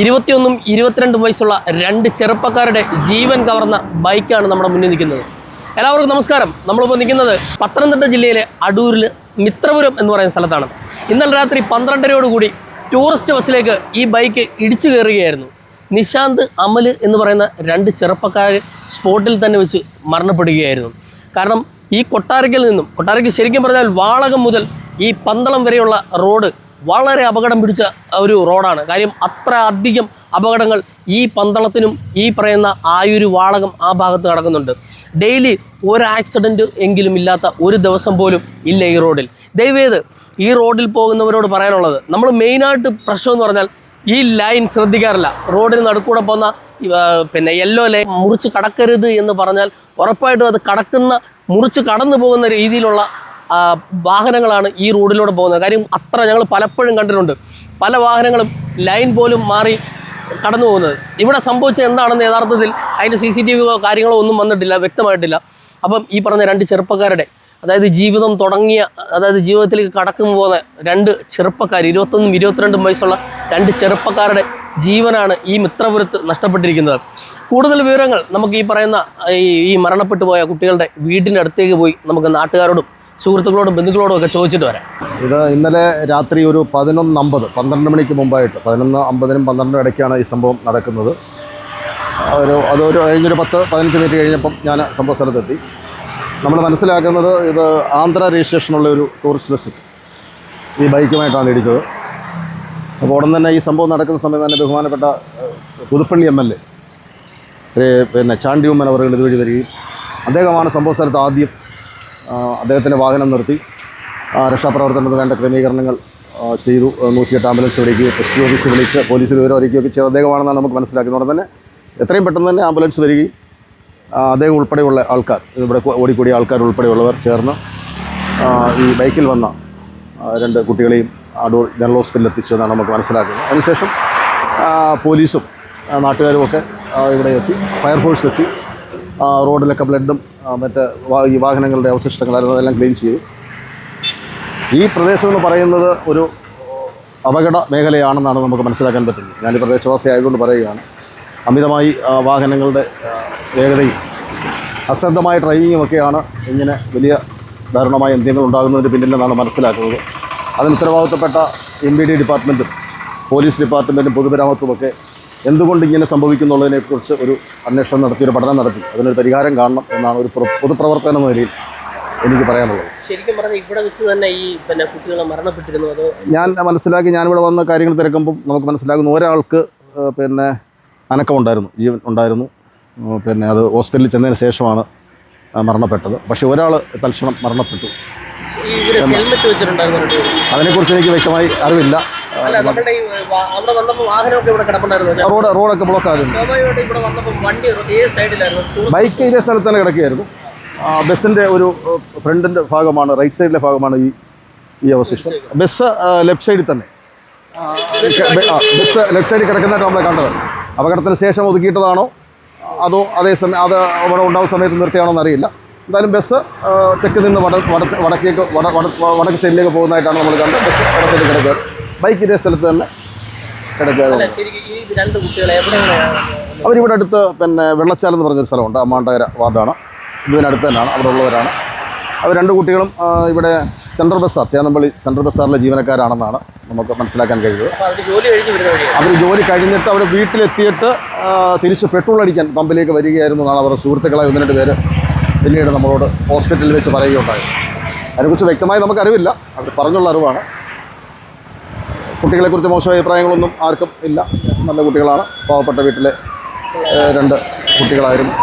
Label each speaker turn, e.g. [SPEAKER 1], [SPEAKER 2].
[SPEAKER 1] 21ഉം 22 വയസ്സുള്ള രണ്ട് ചെറുപ്പക്കാരുടെ ജീവൻ കവർന്ന ബൈക്കാണ് നമ്മുടെ മുന്നിൽ നിൽക്കുന്നത്. എല്ലാവർക്കും നമസ്കാരം. നമ്മളിപ്പോൾ നിൽക്കുന്നത് പത്തനംതിട്ട ജില്ലയിലെ അടൂരിൽ മിത്രപുരം എന്ന് പറയുന്ന സ്ഥലത്താണ്. ഇന്നലെ രാത്രി 12:30 ടൂറിസ്റ്റ് ബസ്സിലേക്ക് ഈ ബൈക്ക് ഇടിച്ചു കയറുകയായിരുന്നു. നിശാന്ത്, അമൽ എന്ന് പറയുന്ന രണ്ട് ചെറുപ്പക്കാർ സ്പോട്ടിൽ തന്നെ വെച്ച് മരണപ്പെടുകയായിരുന്നു. കാരണം ഈ കൊട്ടാരയ്ക്ക് ശരിക്കും പറഞ്ഞാൽ വാളകം മുതൽ ഈ പന്തളം വരെയുള്ള റോഡ് വളരെ അപകടം പിടിച്ച ഒരു റോഡാണ്. കാര്യം അത്ര അധികം അപകടങ്ങൾ ഈ പന്തളത്തിനും ഈ പറയുന്ന ആയൂര്, വാളകം ആ ഭാഗത്ത് നടക്കുന്നുണ്ട്. ഡെയിലി ഒരു ആക്സിഡൻറ്റ് എങ്കിലും ഇല്ലാത്ത ഒരു ദിവസം പോലും ഇല്ല ഈ റോഡിൽ. ദയവേത് ഈ റോഡിൽ പോകുന്നവരോട് പറയാനുള്ളത്, നമ്മൾ മെയിനായിട്ട് പ്രശ്നം എന്ന് പറഞ്ഞാൽ ഈ ലൈൻ ശ്രദ്ധിക്കാറില്ല. റോഡിന് നടുക്കൂടെ പോകുന്ന യെല്ലോ ലൈൻ മുറിച്ച് കടക്കരുത് എന്ന് പറഞ്ഞാൽ ഉറപ്പായിട്ടും അത് മുറിച്ച് കടന്നു പോകുന്ന രീതിയിലുള്ള വാഹനങ്ങളാണ് ഈ റോഡിലൂടെ പോകുന്നത്. കാര്യം അത്ര ഞങ്ങൾ പലപ്പോഴും കണ്ടിട്ടുണ്ട്. പല വാഹനങ്ങളും ലൈൻ പോലും മാറി കടന്നു പോകുന്നത്. ഇവിടെ സംഭവിച്ചത് എന്താണെന്ന് യഥാർത്ഥത്തിൽ അതിൻ്റെ CCTV കാര്യങ്ങളോ ഒന്നും വന്നിട്ടില്ല, വ്യക്തമായിട്ടില്ല. അപ്പം ഈ പറഞ്ഞ രണ്ട് ചെറുപ്പക്കാരുടെ, അതായത് ജീവിതത്തിലേക്ക് കടന്നു പോകുന്ന രണ്ട് ചെറുപ്പക്കാർ, 21ഉം 22ഉം വയസ്സുള്ള രണ്ട് ചെറുപ്പക്കാരുടെ ജീവനാണ് ഈ മിത്രപുരത്ത് നഷ്ടപ്പെട്ടിരിക്കുന്നത്. കൂടുതൽ വിവരങ്ങൾ നമുക്ക് ഈ പറയുന്ന ഈ മരണപ്പെട്ടു പോയ കുട്ടികളുടെ വീടിൻ്റെ അടുത്തേക്ക് പോയി നമുക്ക് നാട്ടുകാരോടും സുഹൃത്തുക്കളോടും ബന്ധുക്കളോടും ഒക്കെ ചോദിച്ചിട്ട് വരാം.
[SPEAKER 2] ഇത് ഇന്നലെ രാത്രി ഒരു 11:50, 12 മണിക്ക് മുമ്പായിട്ട് 11:50-നും 12 ഇടയ്ക്കാണ് ഈ സംഭവം നടക്കുന്നത്. അതൊരു കഴിഞ്ഞൊരു 10-15 മിനിറ്റ് കഴിഞ്ഞപ്പം ഞാൻ സംഭവ സ്ഥലത്തെത്തി. നമ്മൾ മനസ്സിലാക്കുന്നത് ഇത് ആന്ധ്ര രജിസ്ട്രേഷനുള്ള ഒരു ടൂറിസ്റ്റ് ബസ് ഈ ബൈക്കുമായിട്ടാണ് ഇടിച്ചത്. അപ്പോൾ ഉടൻ തന്നെ ഈ സംഭവം നടക്കുന്ന സമയത്ത് തന്നെ ബഹുമാനപ്പെട്ട പുതുപ്പള്ളി MLA ശ്രീ ചാണ്ടി ഉമ്മൻ അവർ ഇതുവഴി വരികയും അദ്ദേഹമാണ് സംഭവ സ്ഥലത്ത് ആദ്യം അദ്ദേഹത്തിൻ്റെ വാഹനം നിർത്തി രക്ഷാപ്രവർത്തനത്തിന് വേണ്ട ക്രമീകരണങ്ങൾ ചെയ്തു. 108 ആംബുലൻസ് വിളിക്കുകയും SPO ഓഫീസ് വിളിച്ച് പോലീസിൽ വിവരം അറിയിക്കുകയൊക്കെ ചെയ്ത് അദ്ദേഹമാണെന്നാണ് നമുക്ക് മനസ്സിലാക്കുന്നത്. ഉടൻ തന്നെ എത്രയും പെട്ടെന്ന് തന്നെ ആംബുലൻസ് വരികയും അദ്ദേഹം ഉൾപ്പെടെയുള്ള ആൾക്കാർ, ഇവിടെ ഓടിക്കൂടിയ ആൾക്കാർ ഉൾപ്പെടെയുള്ളവർ ചേർന്ന് ഈ ബൈക്കിൽ വന്ന രണ്ട് കുട്ടികളെയും അടൂർ ജനറൽ ഹോസ്പിറ്റലിൽ എത്തിച്ചു എന്നാണ് നമുക്ക് മനസ്സിലാക്കുന്നത്. അതിനുശേഷം പോലീസും നാട്ടുകാരും ഒക്കെ ഇവിടെ എത്തി, ഫയർഫോഴ്സ് എത്തി, റോഡിലൊക്കെ ബ്ലഡും മറ്റ് ഈ വാഹനങ്ങളുടെ അവശിഷ്ടങ്ങളായിരുന്നു, അതെല്ലാം ക്ലീൻ ചെയ്തു. ഈ പ്രദേശം എന്ന് പറയുന്നത് ഒരു അപകട മേഖലയാണെന്നാണ് നമുക്ക് മനസ്സിലാക്കാൻ പറ്റുന്നത്. ഞാൻ ഈ പ്രദേശവാസി ആയതുകൊണ്ട് പറയുകയാണ്. അമിതമായി വാഹനങ്ങളുടെ വേഗതയും അശ്രദ്ധമായ ഡ്രൈവിങ്ങും ഒക്കെയാണ് ഇങ്ങനെ വലിയ ദാരുണമായ എന്തെങ്കിലും ഉണ്ടാകുന്നതിന് പിന്നിലെന്നാണ് മനസ്സിലാക്കുന്നത്. അതിന് ഉത്തരവാദിത്തപ്പെട്ട MVD ഡിപ്പാർട്ട്മെൻറ്റും പോലീസ് ഡിപ്പാർട്ട്മെൻറ്റും പൊതുമരാമത്തുമൊക്കെ എന്തുകൊണ്ട് ഇങ്ങനെ സംഭവിക്കുന്നുള്ളതിനെക്കുറിച്ച് ഒരു അന്വേഷണം നടത്തി, ഒരു പഠനം നടത്തി അതിനൊരു പരിഹാരം കാണണം എന്നാണ് ഒരു പൊതുപ്രവർത്തനം എന്ന നിലയിൽ എനിക്ക് പറയാനുള്ളത്.
[SPEAKER 1] ശരിക്കും പറഞ്ഞാൽ ഇവിടെ വെച്ച് തന്നെ ഈ കുട്ടികളെ മരണപ്പെട്ടിരുന്നു. അതോ
[SPEAKER 2] ഞാൻ മനസ്സിലാക്കി, ഞാനിവിടെ വന്ന കാര്യങ്ങൾ തിരക്കുമ്പം നമുക്ക് മനസ്സിലാകുന്നു ഒരാൾക്ക് അനക്കമുണ്ടായിരുന്നു, ജീവൻ ഉണ്ടായിരുന്നു. അത് ഹോസ്പിറ്റലിൽ ചെന്നതിന് ശേഷമാണ് മരണപ്പെട്ടത്. പക്ഷേ ഒരാൾ തൽക്ഷണം മരണപ്പെട്ടു. അതിനെക്കുറിച്ച് എനിക്ക് വ്യക്തമായി അറിവില്ല. റോഡൊക്കെ ബ്ലോക്ക് ആയിരുന്നു. ബൈക്ക് ഇതേ സ്ഥലത്ത് തന്നെ കിടക്കുകയായിരുന്നു. ബസ്സിൻ്റെ ഒരു ഫ്രണ്ടിൻ്റെ ഭാഗമാണ്, റൈറ്റ് സൈഡിലെ ഭാഗമാണ് ഈ അവശിഷ്ടം. ബസ് ലെഫ്റ്റ് സൈഡിൽ തന്നെ, ബസ് ലെഫ്റ്റ് സൈഡിൽ കിടക്കുന്നതായിട്ട് നമ്മൾ കണ്ടത്. അപകടത്തിന് ശേഷം ഒതുക്കിയിട്ടതാണോ അതോ അതേസമയം അത് അവിടെ ഉണ്ടാകുന്ന സമയത്ത് നിർത്തിയാണോ എന്നറിയില്ല. എന്തായാലും ബസ് തെക്ക് നിന്ന് വടക്ക് സൈഡിലേക്ക് പോകുന്നതായിട്ടാണ് നമ്മൾ കണ്ടത്. ബസ് വടക്ക് സൈഡിൽ കിടക്കുക, ബൈക്ക് ഇതേ സ്ഥലത്ത് തന്നെ കിടക്കുക. അവരിവിടെ അടുത്ത് വെള്ളച്ചാൽ എന്ന് പറഞ്ഞൊരു സ്ഥലമുണ്ട്, അമ്മാണ്ടകര വാർഡാണ്, ഇതിനടുത്ത് തന്നെയാണ്, അവിടെ ഉള്ളവരാണ്. അവർ രണ്ട് കുട്ടികളും ഇവിടെ സെൻട്രൽ ബസ്സാർ, ചേന്നമ്പള്ളി സെൻട്രൽ ബസ്സാറിലെ ജീവനക്കാരാണെന്നാണ് നമുക്ക് മനസ്സിലാക്കാൻ കഴിയുന്നത്. അവർ ജോലി കഴിഞ്ഞിട്ട് അവർ വീട്ടിലെത്തിയിട്ട് തിരിച്ച് പെട്രോൾ അടിക്കാൻ പമ്പിലേക്ക് വരികയായിരുന്നു എന്നാണ് അവരുടെ സുഹൃത്തുക്കളായ 1-2 പേര് പിന്നീട് നമ്മളോട് ഹോസ്പിറ്റലിൽ വെച്ച് പറയുകയുണ്ടായത്. അതിനെക്കുറിച്ച് വ്യക്തമായി നമുക്കറിവില്ല, അവർ പറഞ്ഞുള്ള അറിവാണ്. കുട്ടികളെക്കുറിച്ച് മോശം അഭിപ്രായങ്ങളൊന്നും ആർക്കും ഇല്ല, നല്ല കുട്ടികളാണ്. പാവപ്പെട്ട വീട്ടിലെ 2 കുട്ടികളായിരുന്നു.